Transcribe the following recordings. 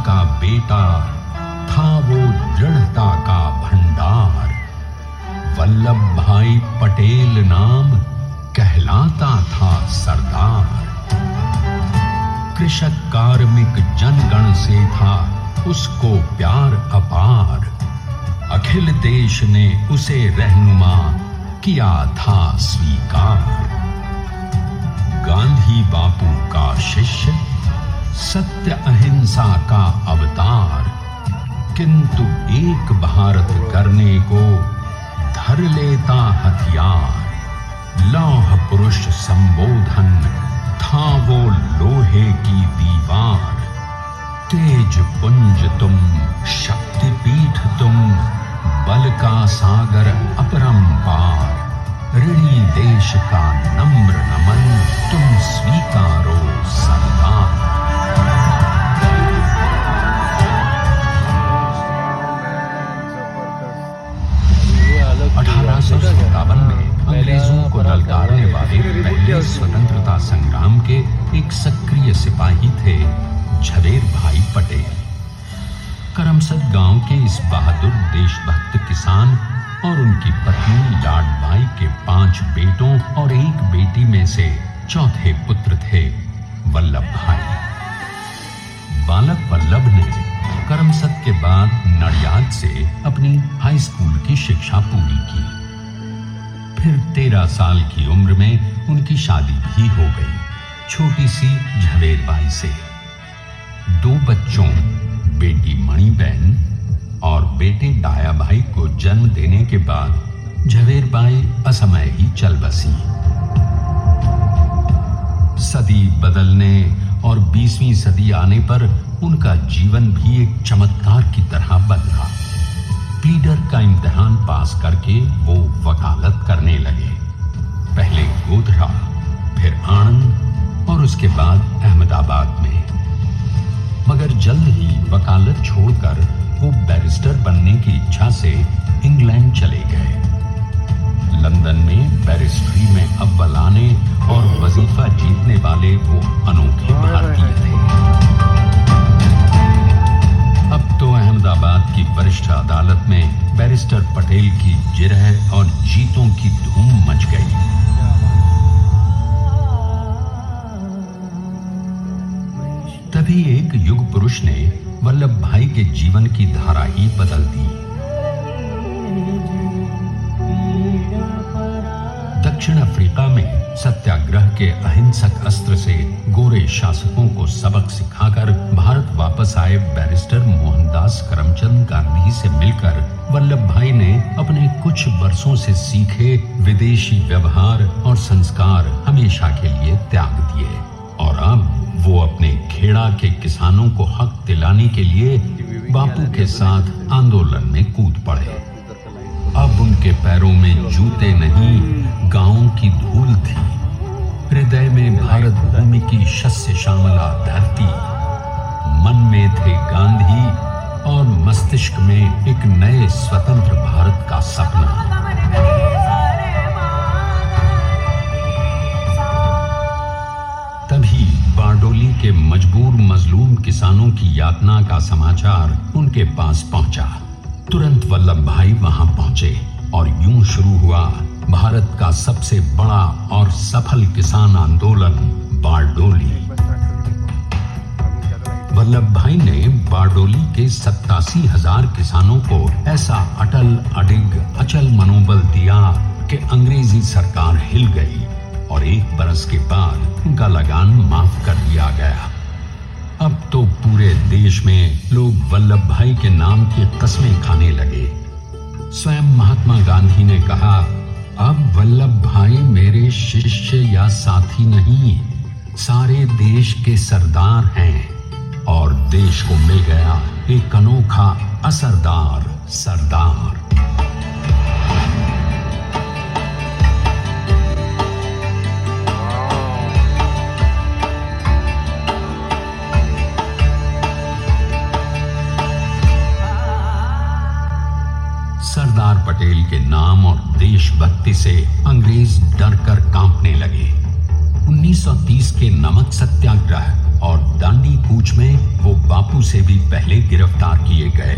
का बेटा, था वो दृढ़ता का भंडार। वल्लभ भाई पटेल नाम कहलाता था सरदार। कृषक कार्मिक जनगण से था उसको प्यार अपार। अखिल देश ने उसे रहनुमा किया था स्वीकार। गांधी बापू का शिष्य, सत्य अहिंसा का अवतार, किंतु एक भारत करने को धर लेता हथियार। लौह पुरुष संबोधन था वो लोहे की दीवार। तेज पुंज तुम, शक्ति पीठ तुम, बल का सागर अपरंपार। ऋणी देश का नम्र नमन तुम स्वीकारो सरदार। 1857 में अंग्रेजों को ललकारने वाले पहले स्वतंत्रता संग्राम के एक सक्रिय सिपाही थे झवेर भाई पटेल। करमसद गांव के इस बहादुर देशभक्त किसान और उनकी पत्नी लाडबाई के 5 बेटों और 1 बेटी में से चौथे पुत्र थे वल्लभ भाई। बालक वल्लभ ने करमसद के बाद नडियाद से अपनी हाई स्कूल की शिक्षा पूरी की। फिर 13 साल की उम्र में उनकी शादी भी हो गई, छोटी सी झवेरबाई से। 2 बच्चों, बेटी मणिबेन और बेटे डाया भाई को जन्म देने के बाद झवेरबाई असमय ही चल बसी। सदी बदलने और 20वीं सदी आने पर उनका जीवन भी एक चमत्कार की तरह बदला। प्लीडर का इम्तिहान पास करके वो वकालत करने लगे। पहले गोधरा, फिर आणंद और उसके बाद अहमदाबाद में। मगर जल्द ही वकालत छोड़कर वो बैरिस्टर बनने की इच्छा से इंग्लैंड चले गए। लंदन में बैरिस्ट्री में अव्वल आने और वजीफा जीतने वाले वो अनोखे भारतीय थे। अब तो अहमदाबाद की वरिष्ठ अदालत में बैरिस्टर पटेल की जिरह और जीतों की धूम मच गई। तभी एक युग पुरुष ने वल्लभ भाई के जीवन की धारा ही बदल दी। दक्षिण अफ्रीका में सत्याग्रह के अहिंसक अस्त्र से गोरे शासकों को सबक सिखाकर भारत वापस आए बैरिस्टर मोहनदास करमचंद गांधी से मिलकर वल्लभ भाई ने अपने कुछ वर्षों से सीखे विदेशी व्यवहार और संस्कार हमेशा के लिए त्याग दिए और अब वो अपने खेड़ा के किसानों को हक दिलाने के लिए बापू के साथ आंदोलन में कूद पड़े। अब उनके पैरों में जूते नहीं, गांवों की धूल थी। हृदय में भारत भूमि की शस्य श्यामला धरती। मन में थे गांधी और मस्तिष्क में एक नए स्वतंत्र भारत का सपना। तभी बारडोली के मजबूर मजलूम किसानों की यातना का समाचार उनके पास पहुंचा। तुरंत वल्लभ भाई वहां पहुंचे और यूं शुरू हुआ भारत का सबसे बड़ा और सफल किसान आंदोलन बारडोली। वल्लभ भाई ने बारडोली के 87,000 किसानों को ऐसा अटल अडिग अचल मनोबल दिया कि अंग्रेजी सरकार हिल गई और 1 बरस के बाद उनका लगान माफ कर दिया गया। अब तो पूरे देश में लोग वल्लभ भाई के नाम की कस्में खाने लगे। स्वयं महात्मा गांधी ने कहा, अब वल्लभ भाई मेरे शिष्य या साथी नहीं, सारे देश के सरदार हैं और देश को मिल गया एक अनोखा असरदार सरदार। सरदार पटेल के नाम और देशभक्ति से अंग्रेज डर कर कांपने लगे। 1930 के नमक सत्याग्रह और दांडी कूच में वो बापू से भी पहले गिरफ्तार किए गए।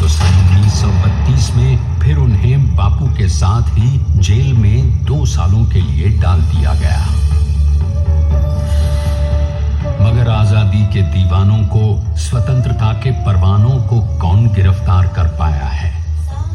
तो सन 1932 में फिर उन्हें बापू के साथ ही जेल में 2 सालों के लिए डाल दिया गया। मगर आजादी के दीवानों को, स्वतंत्रता के परवानों को कौन गिरफ्तार कर पाया है?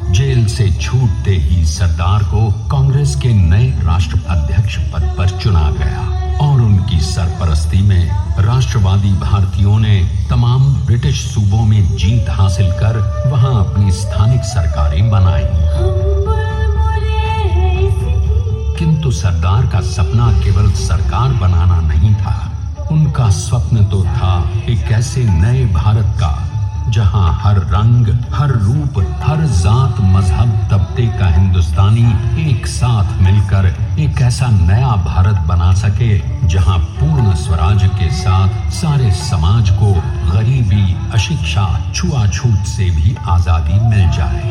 जेल से छूटते ही सरदार को कांग्रेस के नए राष्ट्राध्यक्ष पद पर चुना गया और उनकी सरपरस्ती में राष्ट्रवादी भारतीयों ने तमाम ब्रिटिश सूबों में जीत हासिल कर वहां अपनी स्थानिक सरकारें बनाई। किंतु सरदार का सपना केवल सरकार बनाना नहीं था। उनका स्वप्न तो था एक ऐसे नए भारत का जहां हर रंग, हर रूप, हर जात, मजहब, तबके का हिंदुस्तानी एक साथ मिलकर एक ऐसा नया भारत बना सके जहां पूर्ण स्वराज के साथ सारे समाज को गरीबी, अशिक्षा, छुआछूत से भी आजादी मिल जाए।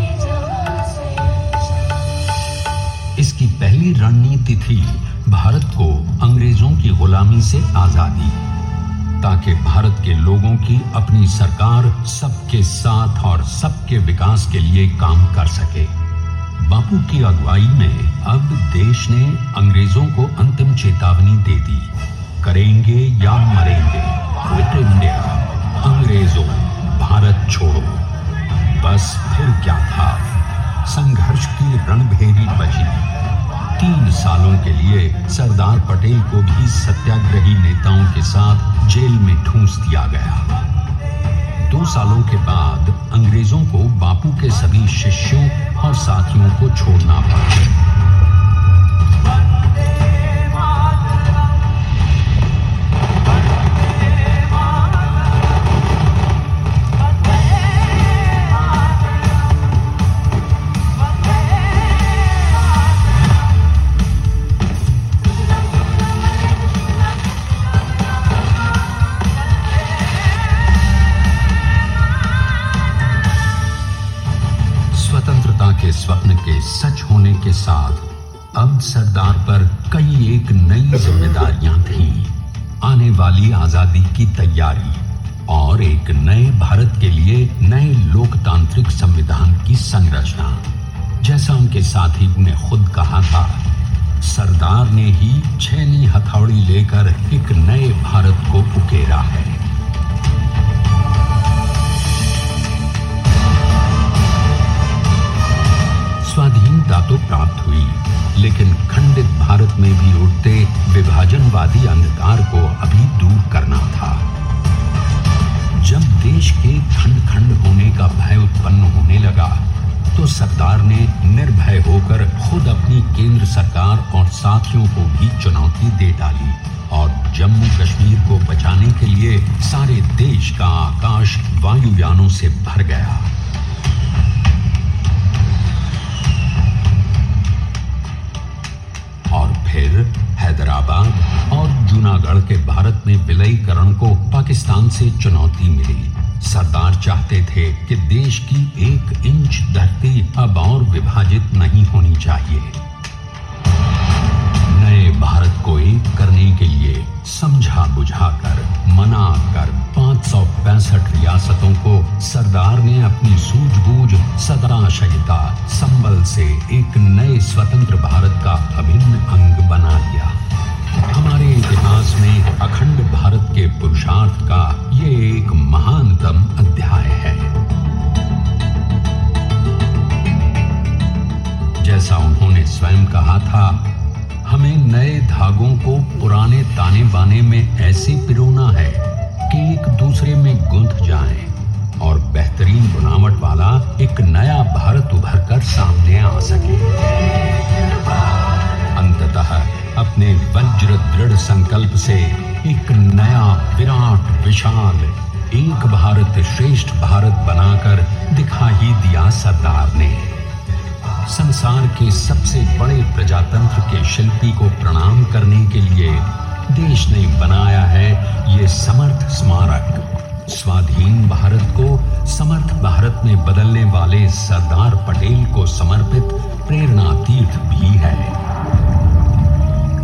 इसकी पहली रणनीति थी भारत को अंग्रेजों की गुलामी से आजादी, ताकि भारत के लोगों की अपनी सरकार सबके साथ और सबके विकास के लिए काम कर सके। बापू की अगुवाई में अब देश ने अंग्रेजों को अंतिम चेतावनी दे दी, करेंगे या मरेंगे, क्विट इंडिया, अंग्रेजों भारत छोड़ो। बस फिर क्या था, संघर्ष की रणभेरी बजी। 3 सालों के लिए सरदार पटेल को भी सत्याग्रही नेताओं के साथ जेल में ठूंस दिया गया। 2 सालों के बाद अंग्रेजों को बापू के सभी शिष्यों और साथियों को छोड़ना पड़ा। के स्वप्न के सच होने के साथ अब सरदार पर कई एक नई जिम्मेदारियां थीं। आने वाली आजादी की तैयारी और एक नए भारत के लिए नए लोकतांत्रिक संविधान की संरचना। जैसा उनके साथी ने खुद कहा था, सरदार ने ही छेनी हथौड़ी लेकर एक नए भारत को उकेरा है। स्वाधीनता तो प्राप्त हुई, लेकिन खंडित भारत में भी उठते विभाजनवादी अंधकार को अभी दूर करना था। जब देश के खंड खंड होने का भय उत्पन्न होने लगा, तो सरदार ने निर्भय होकर खुद अपनी केंद्र सरकार और साथियों को भी चुनौती दे डाली और जम्मू कश्मीर को बचाने के लिए सारे देश का आकाश वायुयानों से भर गया। और फिर हैदराबाद और जूनागढ़ के भारत में विलयीकरण को पाकिस्तान से चुनौती मिली। सरदार चाहते थे कि देश की 1 इंच धरती अब और विभाजित नहीं होनी चाहिए। नए भारत को एक करने के लिए समझा बुझाकर, मना कर 565 रियासतों को सरदार ने अपनी सूझबूझ, सदाशयता, संबल से एक नए स्वतंत्र भारत का अभिन्न अंग बना लिया। हमारे इतिहास में अखंड भारत के पुरुषार्थ का ये एक महानतम अध्याय है। जैसा उन्होंने स्वयं कहा था, हमें नए धागों को पुराने ताने बाने में ऐसे पिरोना है कि एक दूसरे में गुंथ जाएं और बेहतरीन बनावट वाला एक नया भारत उभर कर सामने आ सके। अंततः अपने वज्र दृढ़ संकल्प से एक नया विराट विशाल एक भारत श्रेष्ठ भारत बनाकर दिखा ही दिया सरदार ने। संसार के सबसे बड़े प्रजातंत्र के शिल्पी को प्रणाम करने के लिए देश ने बनाया है ये समर्थ स्मारक। स्वाधीन भारत को समर्थ भारत में बदलने वाले सरदार पटेल को समर्पित प्रेरणा तीर्थ भी है।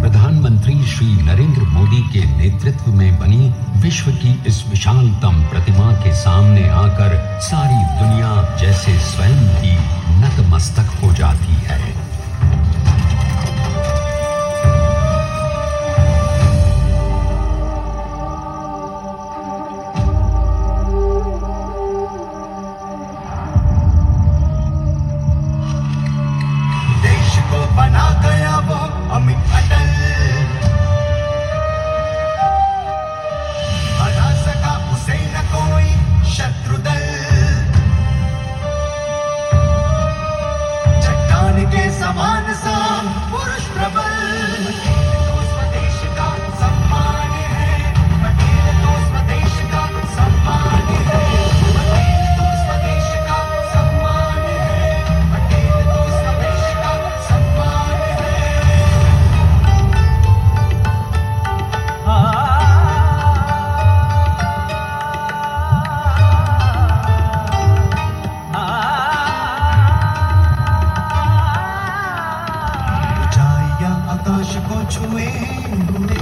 प्रधानमंत्री श्री नरेंद्र मोदी के नेतृत्व में बनी विश्व की इस विशालतम प्रतिमा के सामने आकर सारी दुनिया जैसे स्वयं ही नतमस्तक हो जाती है। बना गया वो अमित अटल, हरा सका उसे न कोई शत्रु दल, चट्टान के समान सा पुरुष प्रबल, तो स्वदेश का सम्मान है, पटेल तो स्वदेश का सम्मान है, पटेल तो स्वदेश का सम्मान है, पटेल तो स्वदेश का सम्मान है। ऊंचाइयां आकाश को छुए हुए,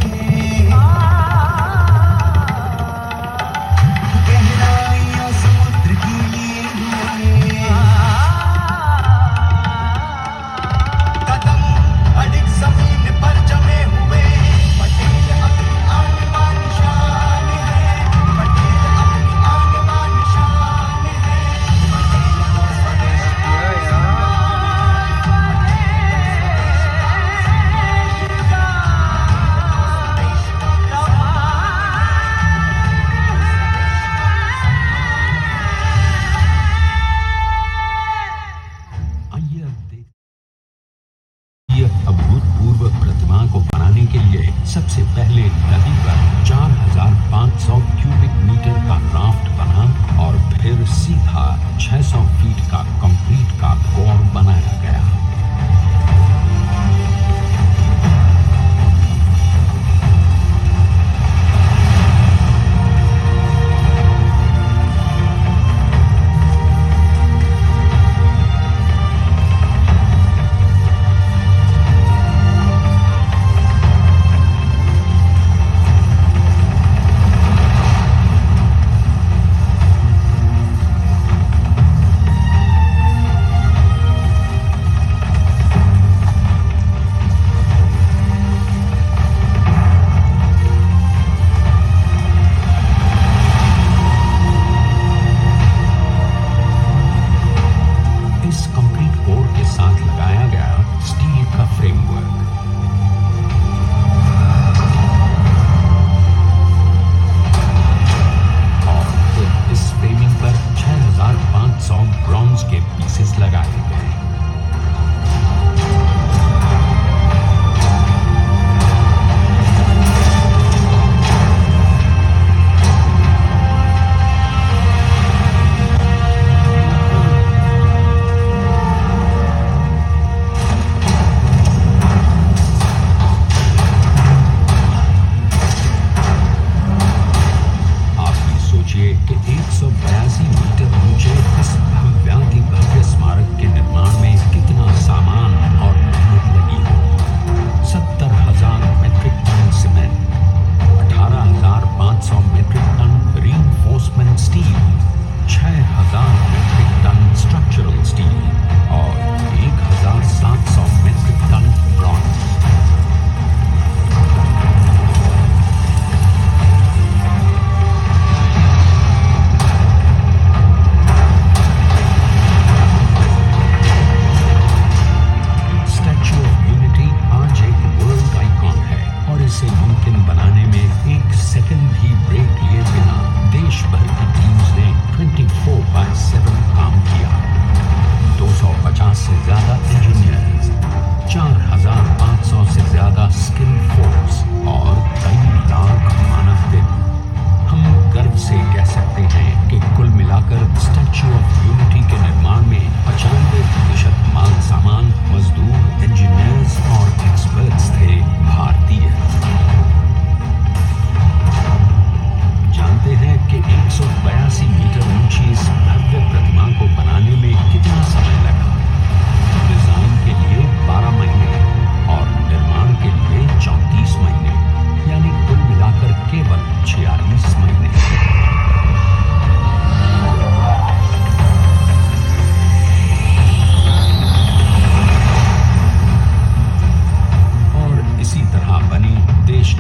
गहराइयां समुद्र की लिए हुए, कदम अडिग जमीन पर जमे हुए, पटेल अपनी आन बान शान है, पटेल अपनी आन बान शान है, पटेल तो स्वदेश का आइए अब देखिए ये अभूतपूर्व प्रतिमा को बनाने के लिए सबसे पहले नदी पर 4,500 क्यूबिक मीटर का राफ्ट बना और फिर सीधा 600 फीट का कंक्रीट का कोर बनाया गया।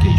के